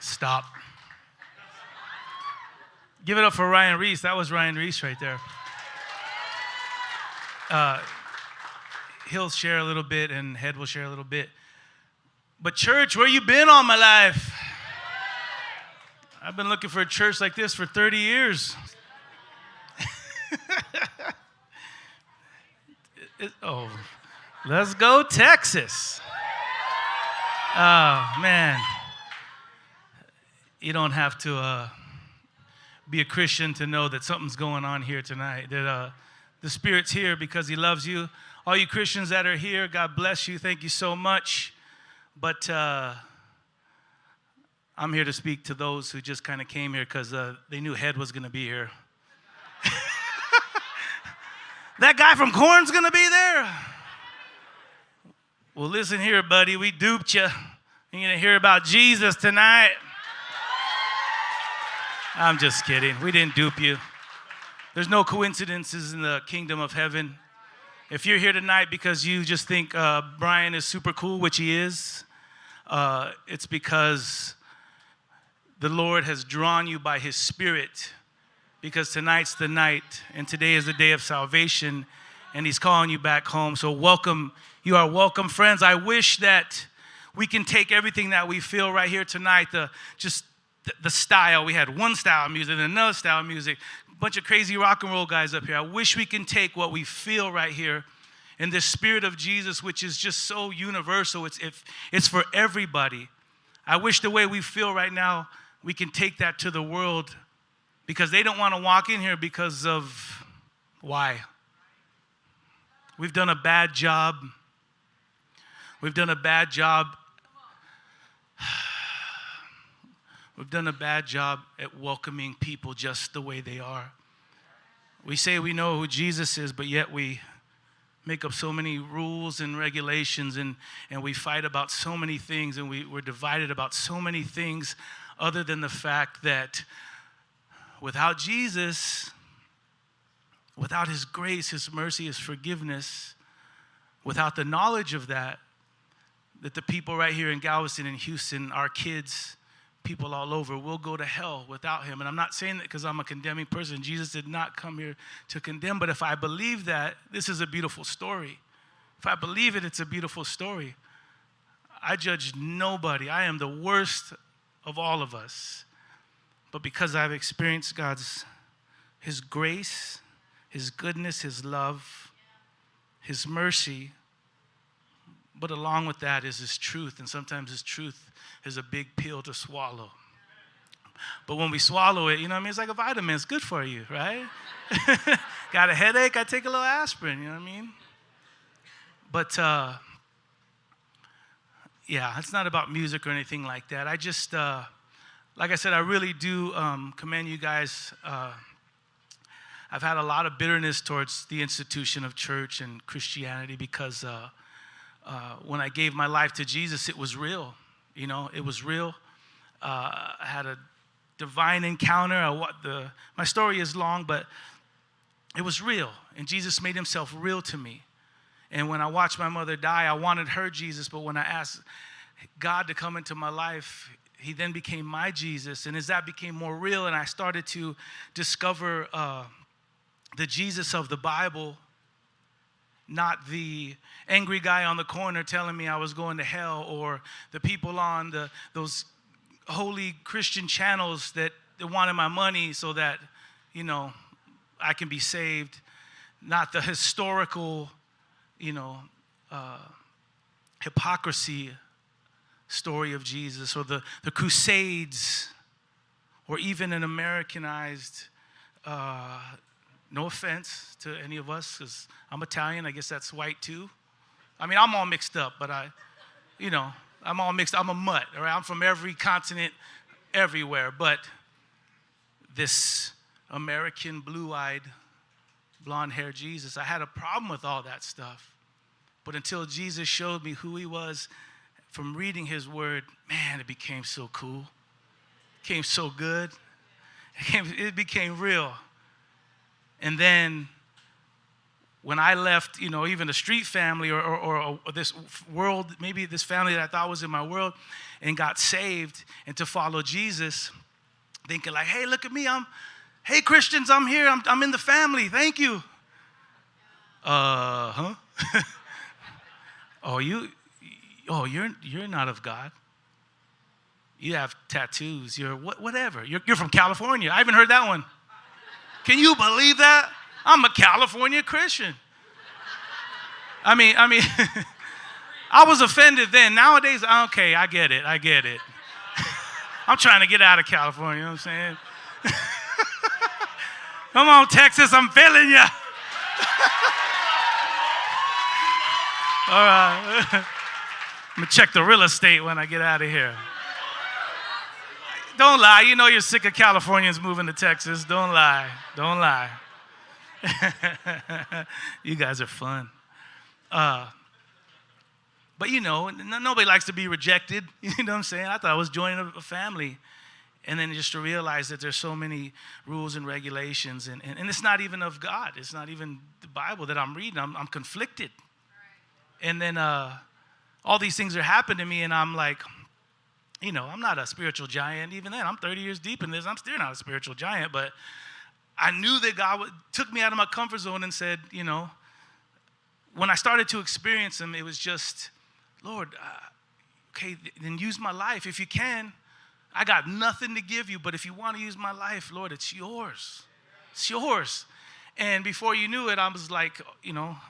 Stop. Give it up for Ryan Reese. That was Ryan Reese right there. He'll share a little bit, and Head will share a little bit. But church, where you been all my life? I've been looking for a church like this for 30 years. Let's go Texas. Oh, man. You don't have to be a Christian to know that something's going on here tonight. That the Spirit's here because He loves you. All you Christians that are here, God bless you. Thank you so much. But I'm here to speak to those who just kind of came here because they knew Head was going to be here. That guy from Korn's going to be there. Well, listen here, buddy. We duped you. You're going to hear about Jesus tonight. I'm just kidding. We didn't dupe you. There's no coincidences in the kingdom of heaven. If you're here tonight because you just think Brian is super cool, which he is, it's because the Lord has drawn you by His Spirit, because tonight's the night, and today is the day of salvation, and He's calling you back home. So welcome. You are welcome, friends. I wish that we can take everything that we feel right here tonight, the style. We had one style of music and another style of music, a bunch of crazy rock and roll guys up here. I wish we can take what we feel right here in the Spirit of Jesus, which is just so universal. It's for everybody. I wish the way we feel right now, we can take that to the world, because they don't want to walk in here because of why? We've done a bad job. We've done a bad job. We've done a bad job at welcoming people just the way they are. We say we know who Jesus is, but yet we make up so many rules and regulations, and we fight about so many things, and we're divided about so many things, other than the fact that without Jesus, without His grace, His mercy, His forgiveness, without the knowledge of that the people right here in Galveston and Houston, our kids, people all over, will go to hell without Him. And I'm not saying that because I'm a condemning person. Jesus did not come here to condemn. But if I believe that, this is a beautiful story. If I believe it, it's a beautiful story. I judge nobody. I am the worst of all of us. But because I've experienced His grace, His goodness, His love, His mercy, but along with that is His truth. And sometimes His truth is a big pill to swallow. But when we swallow it, you know what I mean? It's like a vitamin. It's good for you, right? Got a headache? I take a little aspirin, you know what I mean? But, yeah, it's not about music or anything like that. I just, like I said, I really do commend you guys. I've had a lot of bitterness towards the institution of church and Christianity because when I gave my life to Jesus, it was real. You know, it was real. I had a divine encounter. My story is long, but it was real. And Jesus made Himself real to me. And when I watched my mother die, I wanted her Jesus. But when I asked God to come into my life, He then became my Jesus. And as that became more real and I started to discover the Jesus of the Bible, not the angry guy on the corner telling me I was going to hell, or the people on those holy Christian channels that wanted my money so that, you know, I can be saved. Not the historical, you know, hypocrisy story of Jesus, or the Crusades, or even an Americanized, no offense to any of us, because I'm Italian. I guess that's white too. I mean, I'm all mixed up, but I'm all mixed. I'm a mutt, all right? I'm from every continent, everywhere. But this American blue-eyed, blonde-haired Jesus, I had a problem with all that stuff. But until Jesus showed me who He was from reading His word, man, it became so cool. It became so good. It became real. And then when I left, even a street family or this world, maybe this family that I thought was in my world, and got saved and to follow Jesus, thinking like, hey, look at me, hey Christians, I'm here, I'm in the family, thank you. Huh? You're not of God. You have tattoos. You're whatever. You're from California. I haven't heard that one. Can you believe that? I'm a California Christian. I mean, I was offended then. Nowadays, okay, I get it. I'm trying to get out of California, you know what I'm saying? Come on, Texas, I'm feeling you. All right. I'm going to check the real estate when I get out of here. Don't lie. You know you're sick of Californians moving to Texas. Don't lie. You guys are fun. But nobody likes to be rejected. You know what I'm saying? I thought I was joining a family. And then just to realize that there's so many rules and regulations. And it's not even of God. It's not even the Bible that I'm reading. I'm conflicted. And then all these things are happening to me, and I'm like, I'm not a spiritual giant. Even then, I'm 30 years deep in this. I'm still not a spiritual giant, but I knew that God took me out of my comfort zone and said, when I started to experience Him, it was just, Lord, okay, then use my life if you can. I got nothing to give you, but if you want to use my life, Lord, it's yours. It's yours. And before you knew it, I was like,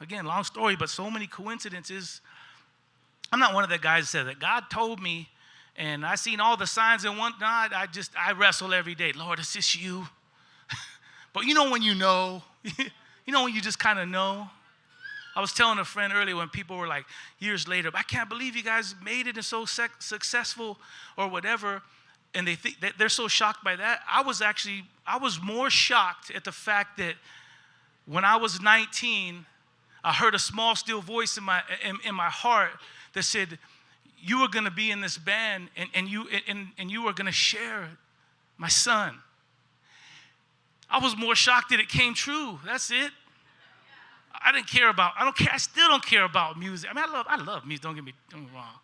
again, long story, but so many coincidences. I'm not one of the guys that said that God told me, and I seen all the signs and whatnot. I wrestle every day. Lord, is this you? But when you know, when you just kind of know. I was telling a friend earlier when people were like, years later, I can't believe you guys made it and so successful or whatever. And they think that they're so shocked by that. I was more shocked at the fact that when I was 19, I heard a small, still voice in my heart that said, you were going to be in this band and you were going to share my son. I was more shocked that it came true. That's it. I still don't care about music. I mean, I love music, don't get me wrong.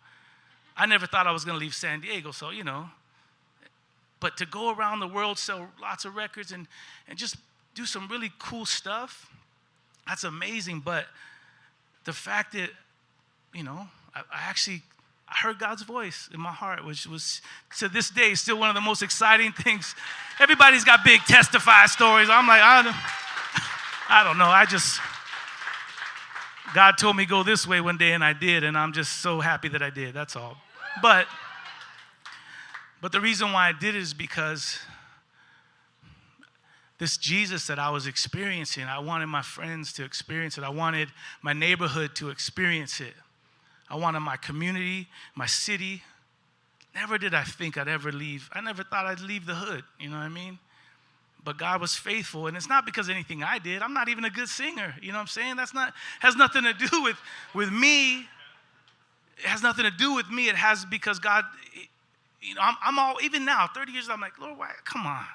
I never thought I was going to leave San Diego, so, But to go around the world, sell lots of records, and just do some really cool stuff, that's amazing. But the fact that, I heard God's voice in my heart, which was, to this day, still one of the most exciting things. Everybody's got big testify stories. I'm like, I don't know. God told me go this way one day, and I did, and I'm just so happy that I did. That's all. But the reason why I did it is because this Jesus that I was experiencing, I wanted my friends to experience it. I wanted my neighborhood to experience it. I wanted my community, my city. Never did I think I'd ever leave. I never thought I'd leave the hood, you know what I mean? But God was faithful, and it's not because of anything I did. I'm not even a good singer, you know what I'm saying? Has nothing to do with me. It has nothing to do with me. It has because God, I'm all, even now, 30 years, I'm like, Lord, why? Come on.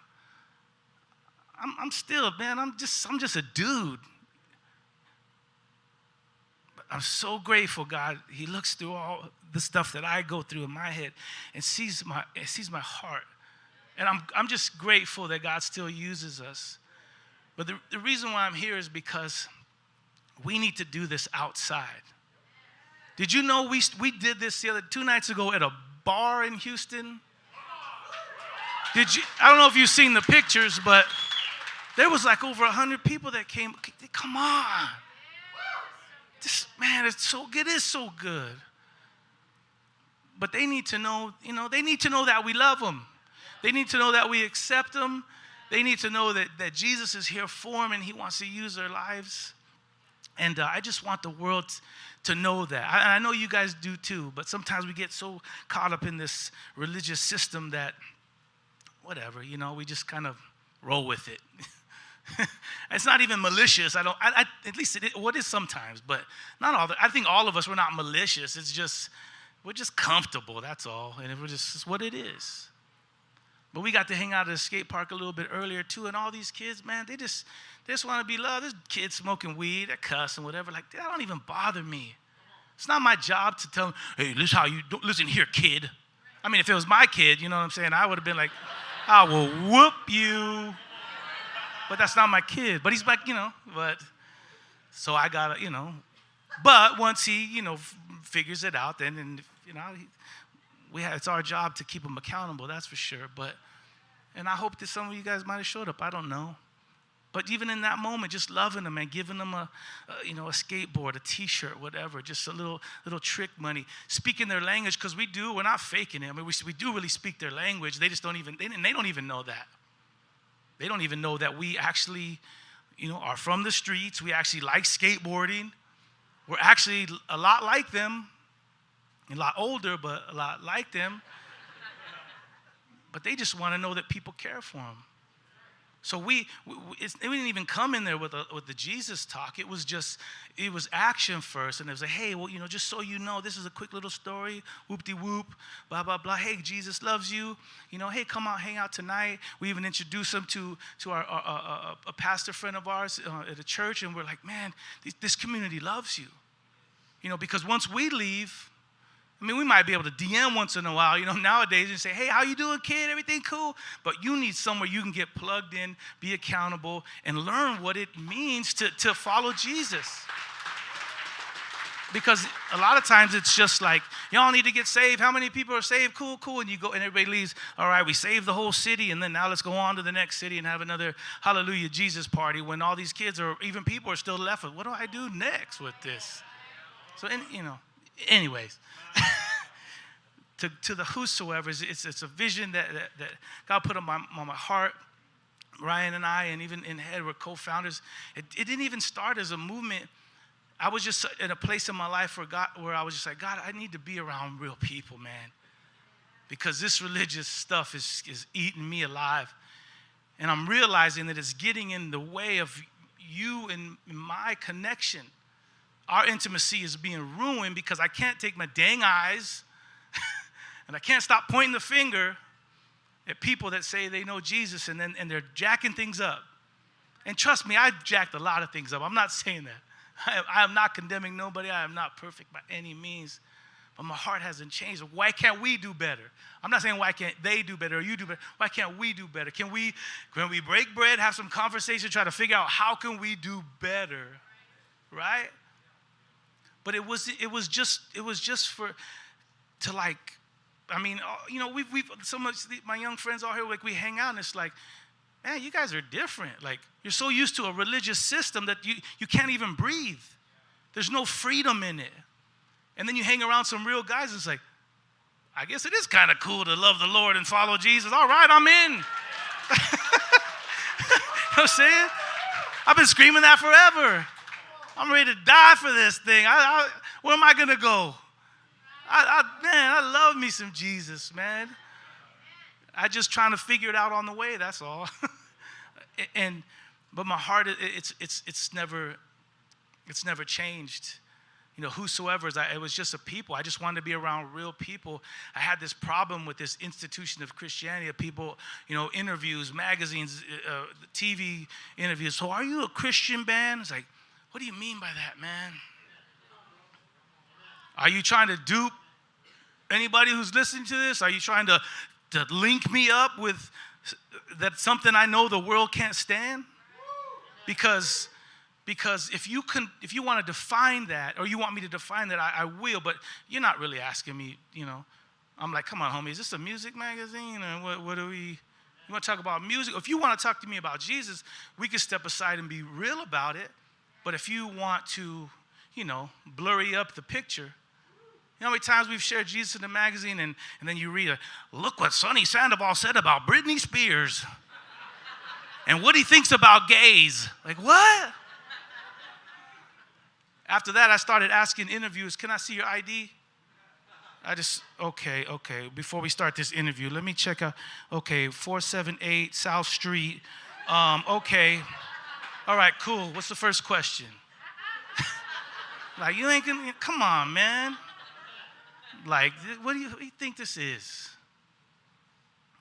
I'm still, man, I'm just a dude. But I'm so grateful, God. He looks through all the stuff that I go through in my head and sees my heart. And I'm just grateful that God still uses us. But the reason why I'm here is because we need to do this outside. Did you know we did this 2 nights ago at a bar in Houston? I don't know if you've seen the pictures, but there was like over 100 people that came. Come on. It's so good. It is so good. But they need to know, they need to know that we love them. They need to know that we accept them. They need to know that Jesus is here for them and He wants to use their lives. And I just want the world to know that. I know you guys do too, but sometimes we get so caught up in this religious system that whatever, we just kind of roll with it. It's not even malicious. At least what is sometimes, but not all. I think all of us, we're not malicious. It's just, we're just comfortable, that's all. And it's what it is. But we got to hang out at the skate park a little bit earlier too, and all these kids, man, they just want to be loved. There's kids smoking weed, they cuss and whatever. Like, that don't even bother me. It's not my job to tell them, hey, this is how you do. Listen here, kid. I mean, if it was my kid, you know what I'm saying, I would have been like, I will whoop you. But that's not my kid. But he's like, but so I got to, But once he, figures it out, then, and, it's our job to keep him accountable, that's for sure. And I hope that some of you guys might have showed up. I don't know. But even in that moment, just loving them and giving them a skateboard, a T-shirt, whatever, just a little trick money, speaking their language, because we're not faking it. I mean, we do really speak their language. They just don't even, they don't even know that. They don't even know that we actually, are from the streets. We actually like skateboarding. We're actually a lot like them, a lot older, but a lot like them. But they just want to know that people care for them. So we didn't even come in there with the Jesus talk. It was action first. And it was like, hey, well, just so you know, this is a quick little story, whoop-de-whoop, blah, blah, blah. Hey, Jesus loves you. Hey, come out, hang out tonight. We even introduced him to a pastor friend of ours at a church. And we're like, man, this community loves you. Because once we leave, we might be able to DM once in a while, nowadays, and say, hey, how you doing, kid? Everything cool? But you need somewhere you can get plugged in, be accountable, and learn what it means to follow Jesus. Because a lot of times it's just like, y'all need to get saved. How many people are saved? Cool. And you go, and everybody leaves. All right, we saved the whole city, and then now let's go on to the next city and have another hallelujah Jesus party when all these kids or even people are still left with, what do I do next with this? So, anyways. To the whosoever, it's a vision that God put on my heart. Ryan and I, and even in Head, were co-founders. It didn't even start as a movement. I was just in a place in my life where I was just like, God, I need to be around real people, man. Because this religious stuff is eating me alive. And I'm realizing that it's getting in the way of you and my connection. Our intimacy is being ruined because I can't take my dang eyes and I can't stop pointing the finger at people that say they know Jesus and they're jacking things up. And trust me, I've jacked a lot of things up. I'm not saying that. I am not condemning nobody. I am not perfect by any means. But my heart hasn't changed. Why can't we do better? I'm not saying why can't they do better or you do better. Why can't we do better? Can we break bread, have some conversation, try to figure out how can we do better, right? But it was just for to like. We've so much. My young friends all here, like we hang out, and it's like, man, you guys are different. Like you're so used to a religious system that you can't even breathe. There's no freedom in it. And then you hang around some real guys, and it's like, I guess it is kind of cool to love the Lord and follow Jesus. All right, I'm in. You know what I'm saying? I've been screaming that forever. I'm ready to die for this thing. Where am I gonna go? I love me some Jesus, man. I just trying to figure it out on the way. That's all. But my heart, it's never changed. Whosoever it was just a people. I just wanted to be around real people. I had this problem with this institution of Christianity. Of people, interviews, magazines, TV interviews. So, are you a Christian band? It's like, what do you mean by that, man? Are you trying to dupe anybody who's listening to this? Are you trying to link me up with that's something I know the world can't stand? Because if you want to define that, or you want me to define that, I will. But you're not really asking me. I'm like, come on, homie, is this a music magazine, or what do we? You want to talk about music? If you want to talk to me about Jesus, we can step aside and be real about it. But if you want to, blurry up the picture. You know how many times we've shared Jesus in the magazine and then you read, look what Sonny Sandoval said about Britney Spears and what he thinks about gays. Like, what? After that, I started asking interviewers, can I see your ID? Okay. Before we start this interview, let me check out. Okay, 478 South Street. Okay. All right, cool. What's the first question? Like, you ain't gonna, come on, man. Like, what do you think this is?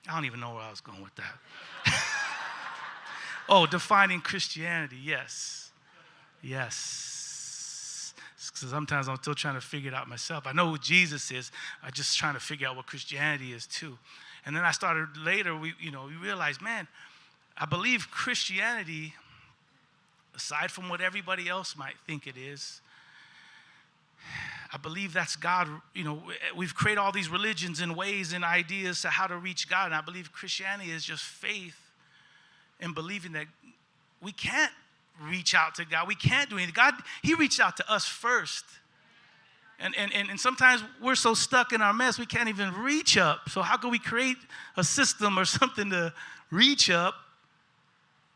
I don't even know where I was going with that. Oh, defining Christianity, yes. Yes. Sometimes I'm still trying to figure it out myself. I know who Jesus is. I'm just trying to figure out what Christianity is too. And then I started later, we realized, man, I believe Christianity, aside from what everybody else might think it is, I believe that's God. We've created all these religions and ways and ideas to how to reach God. And I believe Christianity is just faith in believing that we can't reach out to God. We can't do anything. God, he reached out to us first. And sometimes we're so stuck in our mess, we can't even reach up. So how can we create a system or something to reach up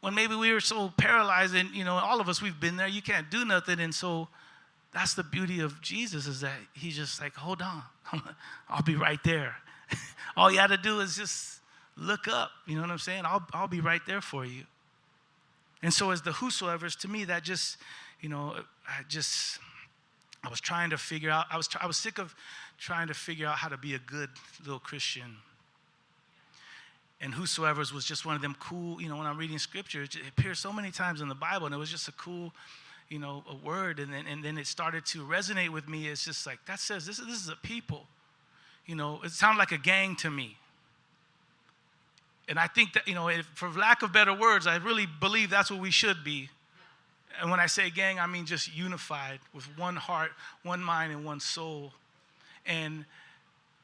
when maybe we were so paralyzed and, all of us, we've been there. You can't do nothing. And so that's the beauty of Jesus, is that he's just like, hold on. I'll be right there. All you had to do is just look up. You know what I'm saying? I'll be right there for you. And so as the whosoever's, to me, that just, I was trying to figure out, I was sick of trying to figure out how to be a good little Christian. And whosoever's was just one of them cool, when I'm reading scripture, it appears so many times in the Bible, and it was just a cool, a word. And then it started to resonate with me. It's just like, that says this is a people. It sounded like a gang to me. And I think that, for lack of better words, I really believe that's what we should be. And when I say gang, I mean just unified with one heart, one mind, and one soul. And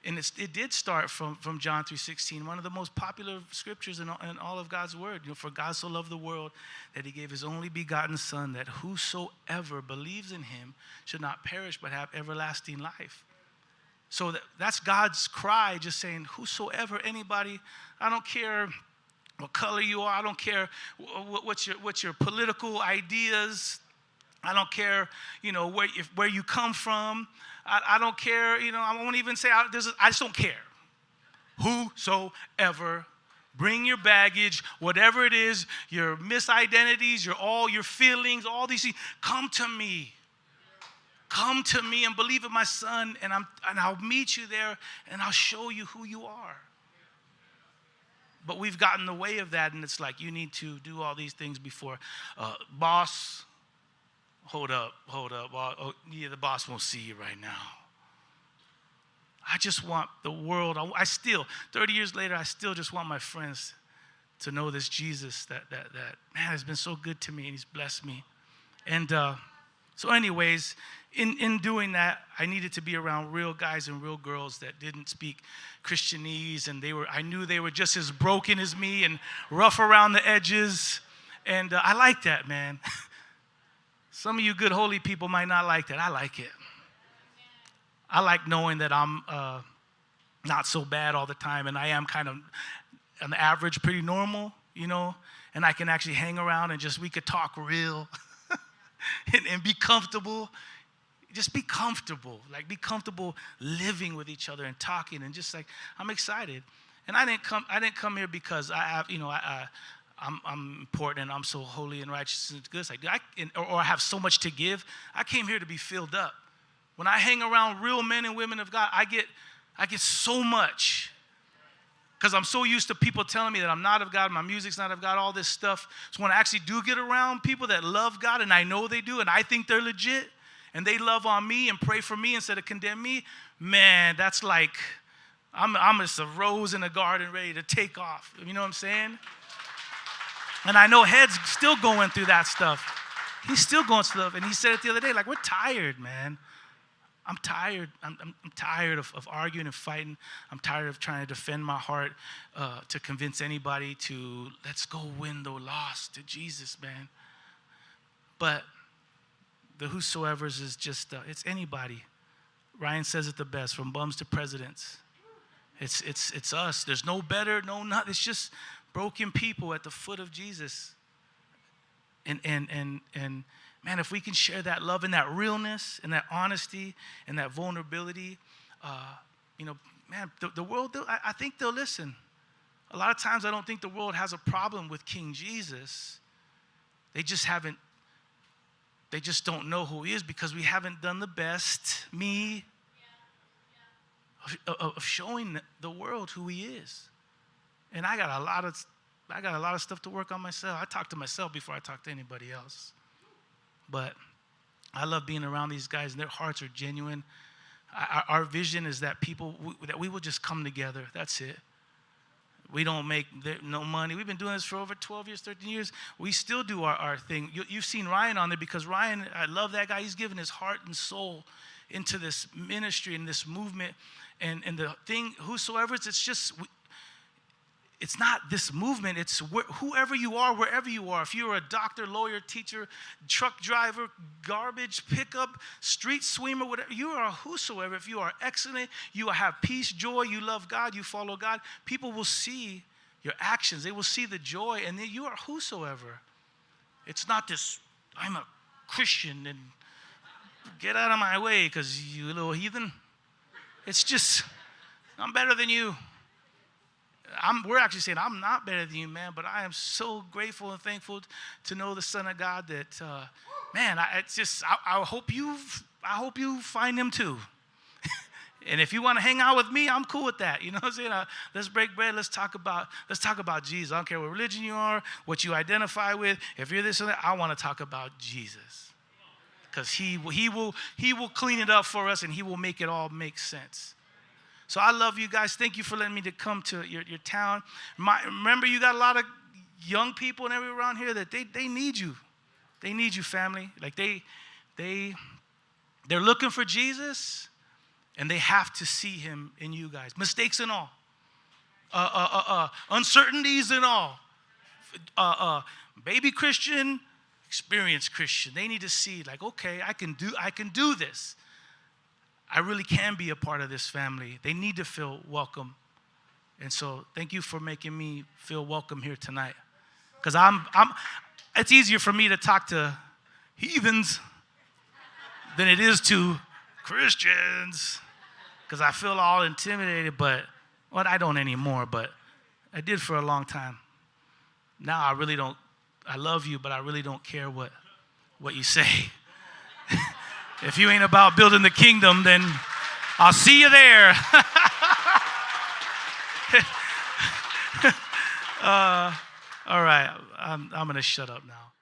it did start from John 3:16, one of the most popular scriptures in all of God's word. For God so loved the world that he gave his only begotten son, that whosoever believes in him should not perish but have everlasting life. So that's God's cry, just saying, whosoever, anybody, I don't care what color you are, I don't care what's your political ideas, I don't care, where you come from, I don't care, I won't even say, I just don't care. Whosoever, bring your baggage, whatever it is, your misidentities, your feelings, all these things, come to me. Come to me and believe in my son, and I'll meet you there, and I'll show you who you are. But we've gotten in the way of that, and it's like, you need to do all these things before. Boss, hold up. Oh, yeah, the boss won't see you right now. I just want the world, I still, 30 years later, I still just want my friends to know this Jesus that man, has been so good to me, and he's blessed me. And so anyways, in doing that, I needed to be around real guys and real girls that didn't speak Christianese, and I knew they were just as broken as me and rough around the edges, and I like that, man. Some of you good holy people might not like that. I like it. I like knowing that I'm not so bad all the time, and I am kind of on average pretty normal, and I can actually hang around and we could talk real and be comfortable. Just be comfortable, be comfortable living with each other and talking, and just I'm excited. And I didn't come here because I have, I'm important and I'm so holy and righteous and good. Or I have so much to give. I came here to be filled up. When I hang around real men and women of God, I get so much. Because I'm so used to people telling me that I'm not of God, my music's not of God, all this stuff. So when I actually do get around people that love God, and I know they do, and I think they're legit, and they love on me and pray for me instead of condemn me, man, that's like, I'm just a rose in a garden ready to take off. You know what I'm saying? And I know Head's still going through that stuff. He's still going through stuff, and he said it the other day, we're tired, man. I'm tired. I'm tired of arguing and fighting. I'm tired of trying to defend my heart to convince anybody to let's go win the lost to Jesus, man. But the whosoever's is just, it's anybody. Ryan says it the best, from bums to presidents. It's us. There's no better, no not. It's just broken people at the foot of Jesus. And man, if we can share that love and that realness and that honesty and that vulnerability, man, the world, I think they'll listen. A lot of times I don't think the world has a problem with King Jesus. They just don't know who he is because we haven't done the best, of showing the world who he is. And I got a lot of stuff to work on myself. I talk to myself before I talk to anybody else. But I love being around these guys, and their hearts are genuine. Our vision is that that we will just come together. That's it. We don't make no money. We've been doing this for over 12 years, 13 years. We still do our thing. You've seen Ryan on there, because Ryan, I love that guy. He's given his heart and soul into this ministry and this movement. And the thing, whosoever, it's not this movement. It's whoever you are, wherever you are. If you're a doctor, lawyer, teacher, truck driver, garbage pickup, street sweeper, whatever, you are whosoever. If you are excellent, you have peace, joy, you love God, you follow God, people will see your actions. They will see the joy, and then you are whosoever. It's not this, I'm a Christian and get out of my way because you little heathen. It's just, I'm better than you. We're actually saying, I'm not better than you, man, but I am so grateful and thankful to know the Son of God that, man, I hope you find him too. And if you want to hang out with me, I'm cool with that. You know what I'm saying? Let's break bread. Let's talk about Jesus. I don't care what religion you are, what you identify with. If you're this or that, I want to talk about Jesus, because he will clean it up for us, and he will make it all make sense. So I love you guys. Thank you for letting me to come to your town. Remember, you got a lot of young people and everyone around here that they need you. They need you, family. Like they're looking for Jesus, and they have to see him in you guys. Mistakes and all. Uncertainties and all. Baby Christian, experienced Christian. They need to see, like, okay, I can do this. I really can be a part of this family. They need to feel welcome. And so thank you for making me feel welcome here tonight. Because it's easier for me to talk to heathens than it is to Christians. Because I feel all intimidated, but, well, I don't anymore, but I did for a long time. Now I really don't, I love you, but I really don't care what you say. If you ain't about building the kingdom, then I'll see you there. All right, I'm going to shut up now.